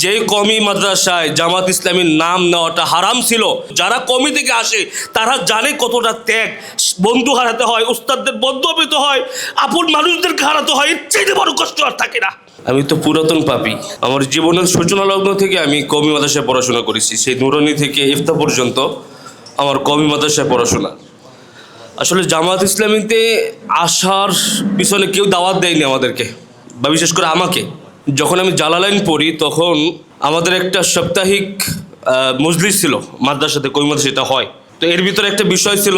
যে কমি মাদ্রাসায় জামাত ইসলামীর নাম নেওয়াটা হারাম ছিল, যারা কমি থেকে আসে তারা জানে কতটা ত্যাগ। বন্ধু হারাতে হয়, উস্তাদদের বন্ধু পেতে হয়, আপন মানুষদেরকে হারাতে হয়, এর চাইতে বড় কষ্ট আর থাকে না। আমি তো পুরাতন পাপী। আমার জীবনের সূচনা লগ্ন থেকে আমি কমি মাদ্রাসায় পড়াশোনা করেছি। সেই নুরানি থেকে ইফতা পর্যন্ত আমার কমি মাদ্রাসায় পড়াশোনা। আসলে জামাত ইসলামীতে আসার পিছনে কেউ দাওয়াত দেয়নি আমাদেরকে, বা বিশেষ করে আমাকে। যখন আমি জালালাইন পড়ি তখন আমাদের একটা সাপ্তাহিক মজলিস ছিল মাদ্রাসাতে, কমি মাদ্রাসা হয়। তো এর ভিতরে একটা বিষয় ছিল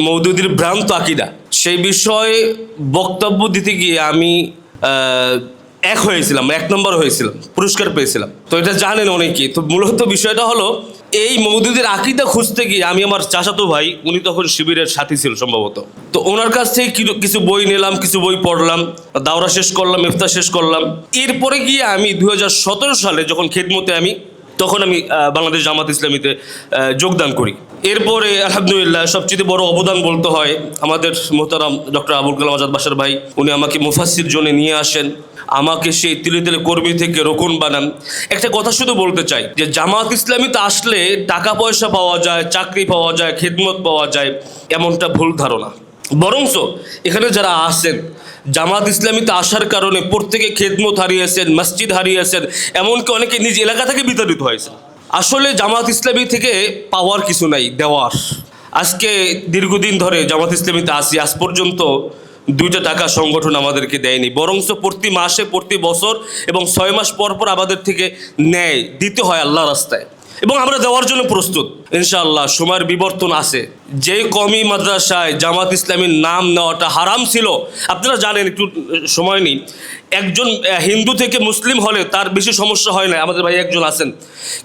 মওদুদির ভ্রান্ত আকীদা। সেই বিষয়ে বক্তব্য দিতে গিয়ে আমি এক হয়েছিলাম, 1 নম্বর হয়েছিলাম, পুরস্কার পেয়েছিলাম। তো এটা জানেন অনেকেই। তো মূলত বিষয়টা হলো এই মওদুদির আকীদা খুঁজতে গিয়ে আমি, আমার চাচাতো ভাই, উনি তখন শিবিরের সাথী ছিল সম্ভবত, তো ওনার কাছ থেকে কিছু বই নিলাম, কিছু বই পড়লাম, দাওরা শেষ করলাম, ইফতার শেষ করলাম। এরপরে গিয়ে আমি 2017 সালে যখন খেদমতে তখন আমি বাংলাদেশ জামাত ইসলামীতে যোগদান করি। এরপরে আলহামদুলিল্লাহ সবচেয়ে বড় অবদান বলতে হয় আমাদের মোহতারাম ডক্টর আবুল কালাম আজাদ বাশার ভাই। উনি আমাকে মুফাসসির জোনে নিয়ে আসেন, আমাকে সেই তিলে তিলে কর্মী থেকে রোকন বানান। একটা কথা শুধু বলতে চাই যে জামাত ইসলামীতে আসলে টাকা পয়সা পাওয়া যায়, চাকরি পাওয়া যায়, খেদমত পাওয়া যায়, এমনটা ভুল ধারণা। বরঞ্চ এখানে যারা আসেন জামাত ইসলামীতে আসার কারণে প্রত্যেকে খেদমত হারিয়েছেন, মসজিদ হারিয়েছেন, এমনকি অনেকে নিজ এলাকা থেকে বিতাড়িত হয়েছে। আসলে জামাত ইসলামী থেকে পাওয়ার কিছু নাই, দেওয়ার। আজকে দীর্ঘদিন ধরে জামাত ইসলামীতে আসি, আজ পর্যন্ত 2টা টাকা সংগঠন আমাদেরকে দেয়নি। বরঞ্চ প্রতি মাসে, প্রতি বছর এবং 6 মাস পর পর আমাদের থেকে নেয়, দিতে হয় আল্লাহর রাস্তায়, এবং আমরা দেওয়ার জন্য প্রস্তুত ইনশাআল্লাহ। সময়ের বিবর্তন আছে। যে কমি মাদ্রাসায় জামাত ইসলামীর নাম নেওয়াটা হারাম ছিল, আপনারা জানেন, একটু সময় নেই, একজন হিন্দু থেকে মুসলিম হলে তার বেশি সমস্যা হয় না, আমাদের ভাই একজন আছেন।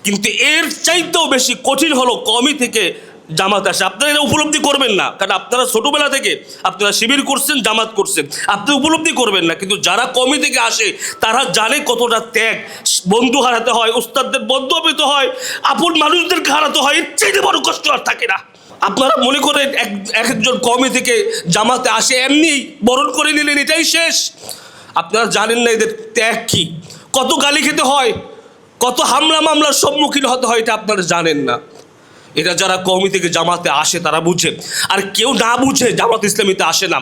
কিন্তু এর চাইতেও বেশি কঠিন হলো কমি থেকে জামাত আসে। আপনারা এটা উপলব্ধি করবেন না, কারণ আপনারা ছোটবেলা থেকে আপনারা শিবির করছেন, জামাত করছেন, আপনি উপলব্ধি করবেন না। কিন্তু যারা কমি থেকে আসে তারা জানে কতটা ত্যাগ। বন্ধু হারাতে হয়, উস্তাদদের বন্ধু পেতে হয়, আপন মানুষদেরকে হারাতে হয়, এর চাইতে বড় কষ্ট আর থাকে না। আপনারা মনে করেন একজন কমি থেকে জামাতে আসে, এমনি বরণ করে নিলেন, এটাই শেষ। আপনারা জানেন না এদের ত্যাগ কি, কত গালি খেতে হয়, কত হামলা মামলার সম্মুখীন হতে হয়, এটা আপনারা জানেন না। এটা যারা কওমি থেকে জামাতে আসে তারা বুঝে। আর কেউ না বুঝে জামাত ইসলামীতে আসে না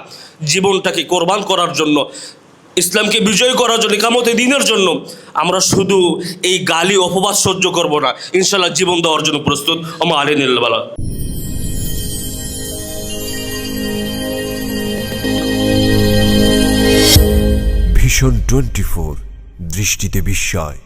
জীবনটাকে কোরবান করার জন্য, ইসলামকে বিজয় করার জন্য, ইকামতে দ্বীনের জন্য। আমরা শুধু এই গালি অপবাদ সহ্য করব না, ইনশাআল্লাহ জীবন দেওয়ার জন্য প্রস্তুত। ওমা আলিনিল বালা। ভিশন 24, দৃষ্টিতে বিস্ময়।